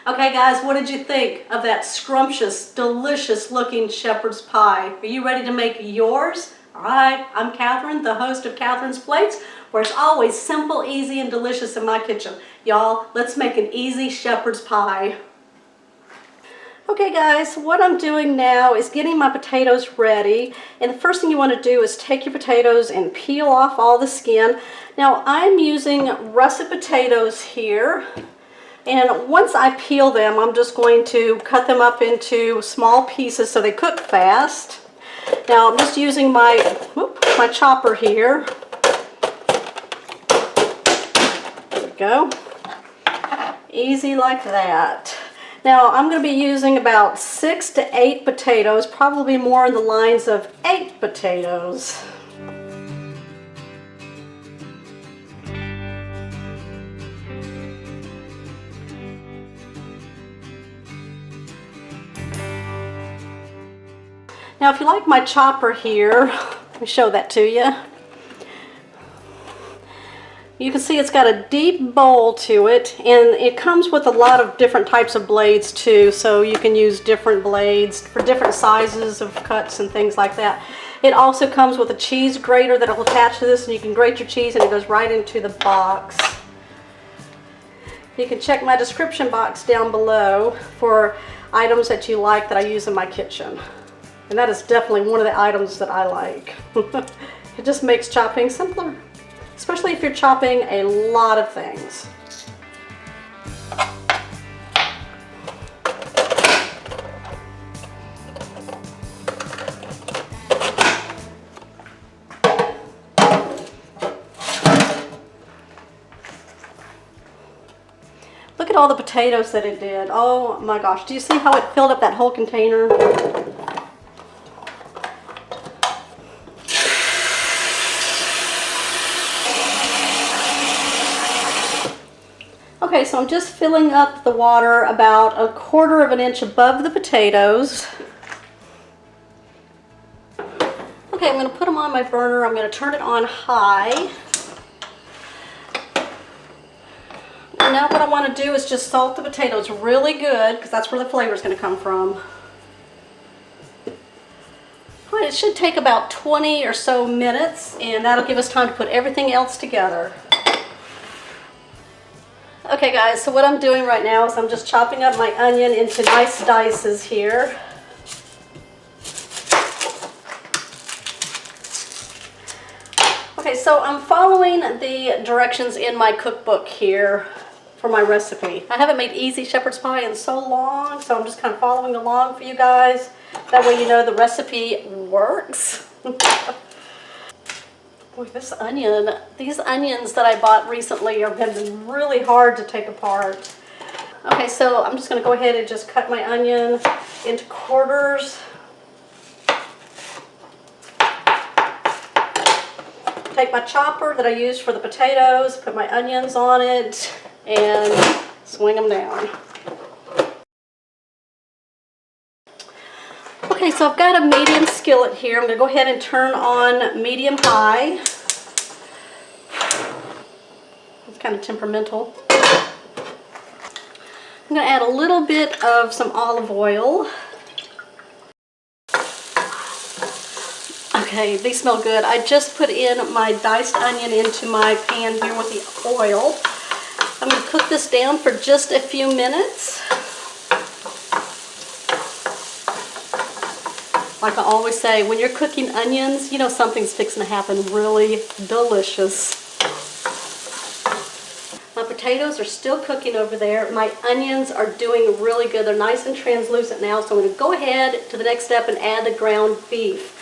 Okay guys, what did you think of that scrumptious, delicious looking shepherd's pie? Are you ready to make yours? Alright, I'm Catherine, the host of Catherine's Plates, where it's always simple, easy, and delicious in my kitchen. Y'all, let's make an easy shepherd's pie. Okay guys, what I'm doing now is getting my potatoes ready, and the first thing you want to do is take your potatoes and peel off all the skin. Now I'm using russet potatoes here. And once I peel them, I'm just going to cut them up into small pieces so they cook fast. Now I'm just using my chopper here. There we go. Easy like that. Now I'm going to be using about 6 to 8 potatoes, probably more in the lines of 8 potatoes. Now if you like my chopper here, let me show that to you. You can see it's got a deep bowl to it, and it comes with a lot of different types of blades too, so you can use different blades for different sizes of cuts and things like that. It also comes with a cheese grater that will attach to this, and you can grate your cheese and it goes right into the box. You can check my description box down below for items that you like that I use in my kitchen. And that is definitely one of the items that I like. It just makes chopping simpler, especially if you're chopping a lot of things. Look at all the potatoes that it did. Oh my gosh, do you see how it filled up that whole container? Okay, so I'm just filling up the water about 1/4 of an inch above the potatoes. Okay, I'm going to put them on my burner. I'm going to turn it on high. And now what I want to do is just salt the potatoes really good, because that's where the flavor is going to come from. All right, it should take about 20 or so minutes, and that'll give us time to put everything else together. Okay guys, so what I'm doing right now is I'm just chopping up my onion into nice dices here. Okay, so I'm following the directions in my cookbook here for my recipe. I haven't made easy shepherd's pie in so long, so I'm just kind of following along for you guys. That way you know the recipe works. Boy, these onions that I bought recently have been really hard to take apart. Okay, so I'm just going to go ahead and just cut my onion into quarters. Take my chopper that I used for the potatoes, put my onions on it, and swing them down. Okay, so I've got a medium skillet here. I'm going to go ahead and turn on medium-high. It's kind of temperamental. I'm going to add a little bit of some olive oil. Okay, these smell good. I just put in my diced onion into my pan here with the oil. I'm going to cook this down for just a few minutes. Like I always say, when you're cooking onions, you know something's fixing to happen really delicious. My potatoes are still cooking over there. My onions are doing really good. They're nice and translucent now, so I'm going to go ahead to the next step and add the ground beef.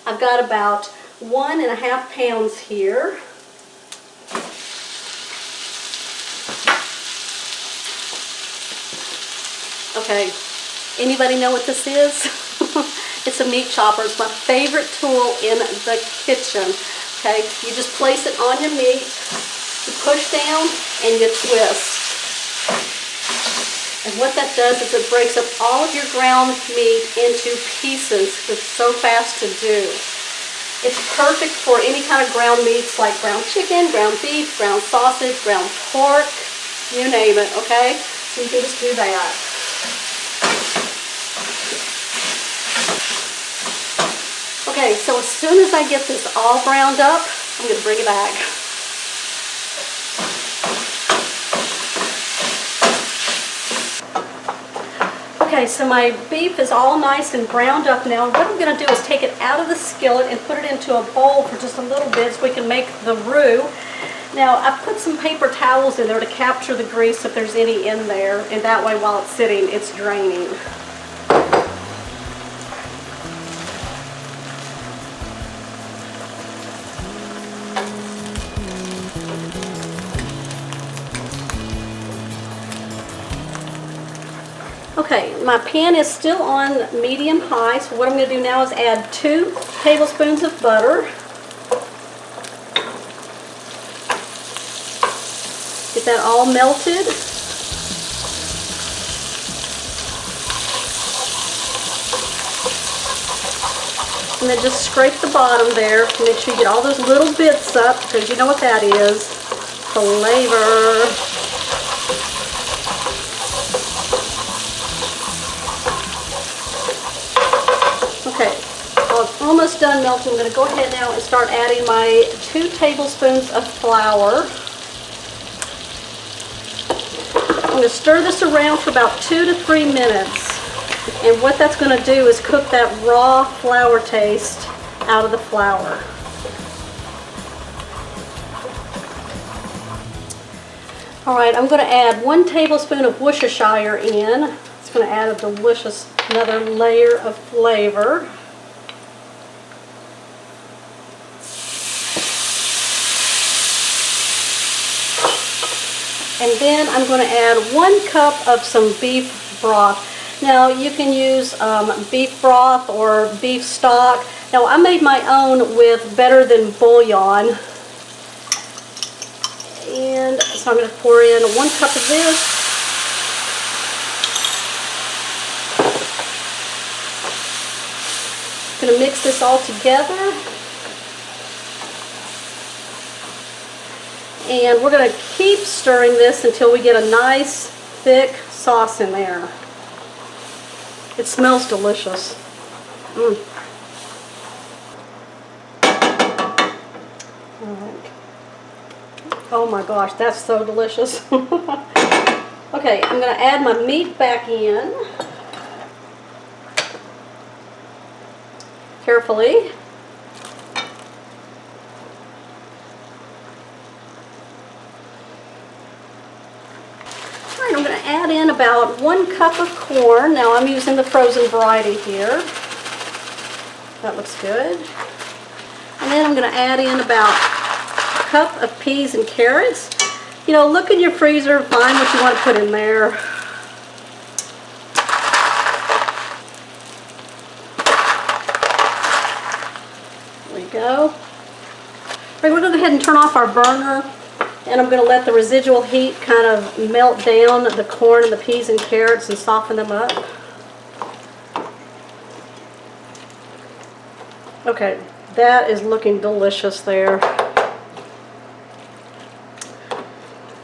I've got about 1.5 pounds here. Okay. Anybody know what this is? It's a meat chopper. It's my favorite tool in the kitchen. Okay, you just place it on your meat, you push down, and you twist. And what that does is it breaks up all of your ground meat into pieces. It's so fast to do. It's perfect for any kind of ground meats like ground chicken, ground beef, ground sausage, ground pork, you name it, okay? So you can just do that. Okay, so as soon as I get this all browned up, I'm going to bring it back. Okay, so my beef is all nice and browned up now. What I'm going to do is take it out of the skillet and put it into a bowl for just a little bit so we can make the roux. Now, I've put some paper towels in there to capture the grease if there's any in there, and that way while it's sitting, it's draining. Okay, my pan is still on medium-high, so what I'm going to do now is add 2 tablespoons of butter. Get that all melted. And then just scrape the bottom there to make sure you get all those little bits up, because you know what that is. Flavor. Okay, well, it's almost done melting. I'm going to go ahead now and start adding my 2 tablespoons of flour. I'm going to stir this around for about 2 to 3 minutes. And what that's going to do is cook that raw flour taste out of the flour. Alright, I'm going to add 1 tablespoon of Worcestershire in. It's going to add a delicious, another layer of flavor. And then I'm going to add 1 cup of some beef broth. Now you can use beef broth or beef stock. Now I made my own with Better Than Bouillon. And so I'm going to pour in 1 cup of this. I'm going to mix this all together. And we're going to keep stirring this until we get a nice thick sauce in there. It smells delicious. All right. Oh my gosh, that's so delicious. Okay, I'm going to add my meat back in. Carefully. I'm going to add in about 1 cup of corn. Now I'm using the frozen variety here. That looks good. And then I'm going to add in about a cup of peas and carrots. You know, look in your freezer, find what you want to put in there. There we go. All right, we're going to go ahead and turn off our burner. And I'm going to let the residual heat kind of melt down the corn and the peas and carrots and soften them up. Okay, that is looking delicious there.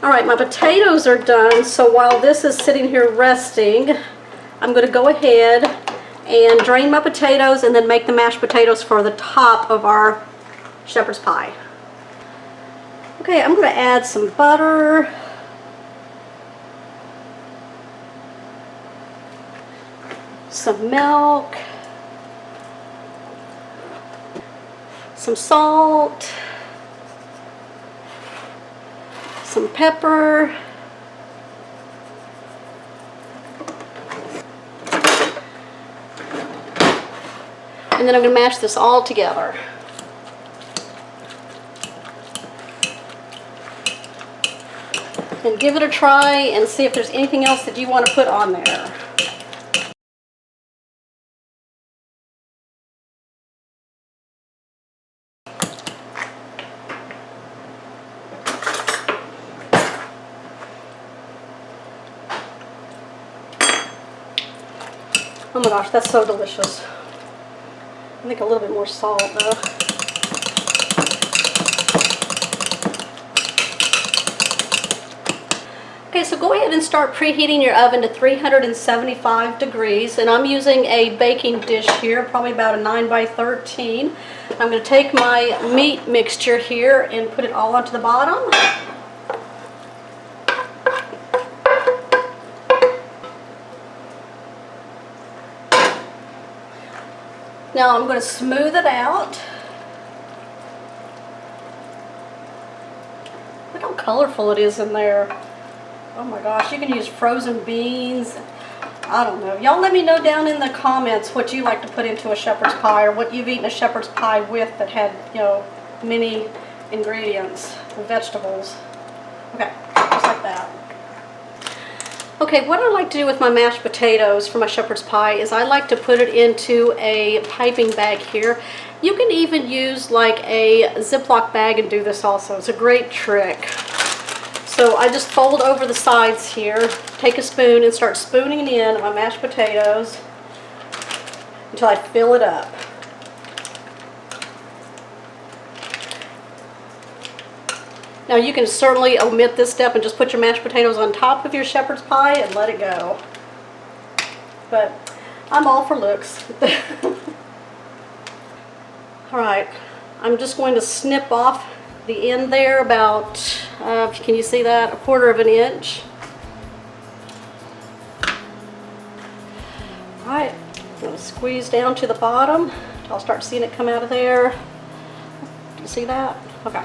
Alright, my potatoes are done, so while this is sitting here resting, I'm going to go ahead and drain my potatoes and then make the mashed potatoes for the top of our shepherd's pie. Okay, I'm going to add some butter. Some milk. Some salt. Some pepper. And then I'm going to mash this all together. And give it a try and see if there's anything else that you want to put on there. Oh my gosh, that's so delicious. I think a little bit more salt though. Okay, so go ahead and start preheating your oven to 375 degrees, and I'm using a baking dish here, probably about a 9 by 13. I'm going to take my meat mixture here and put it all onto the bottom. Now I'm going to smooth it out. Look how colorful it is in there. Oh my gosh, you can use frozen beans. I don't know. Y'all let me know down in the comments what you like to put into a shepherd's pie, or what you've eaten a shepherd's pie with that had, you know, many ingredients and vegetables. Okay, just like that. Okay, what I like to do with my mashed potatoes for my shepherd's pie is I like to put it into a piping bag here. You can even use like a Ziploc bag and do this also. It's a great trick. So I just fold over the sides here, take a spoon and start spooning in my mashed potatoes until I fill it up. Now you can certainly omit this step and just put your mashed potatoes on top of your shepherd's pie and let it go. But I'm all for looks. Alright, I'm just going to snip off the end there about, can you see that? 1/4 of an inch. Alright, I'm going to squeeze down to the bottom. I'll start seeing it come out of there. Do you see that? Okay.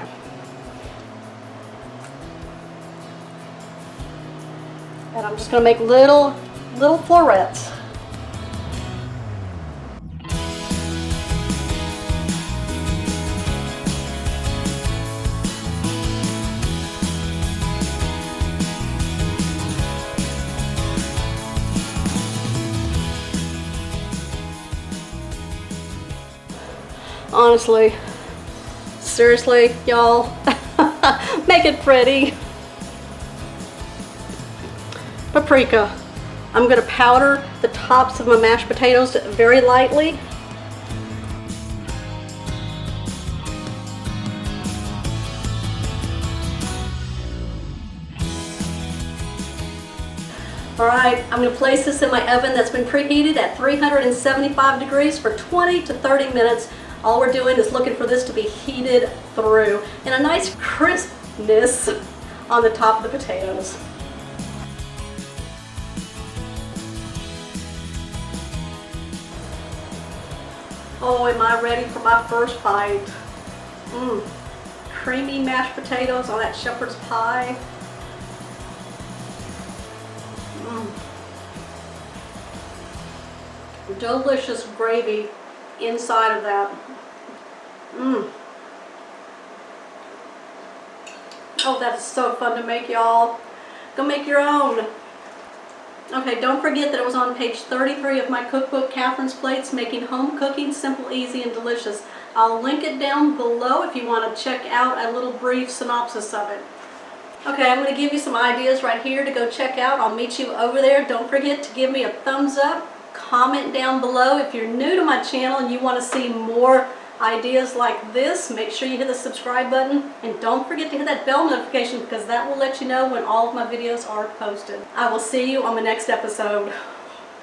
And I'm just going to make little florets. Honestly, seriously, y'all, make it pretty. Paprika. I'm going to powder the tops of my mashed potatoes very lightly. Alright, I'm going to place this in my oven that's been preheated at 375 degrees for 20 to 30 minutes. All we're doing is looking for this to be heated through and a nice crispness on the top of the potatoes. Oh, am I ready for my first bite? Creamy mashed potatoes on that shepherd's pie. Delicious gravy inside of that. Oh, that is so fun to make, y'all. Go make your own. Okay, don't forget that it was on page 33 of my cookbook, Catherine's Plates, Making Home Cooking Simple, Easy, and Delicious. I'll link it down below if you want to check out a little brief synopsis of it. Okay, I'm going to give you some ideas right here to go check out. I'll meet you over there. Don't forget to give me a thumbs up. Comment down below if you're new to my channel and you want to see more ideas like this. Make sure you hit the subscribe button, and don't forget to hit that bell notification because that will let you know when all of my videos are posted. I will see you on the next episode.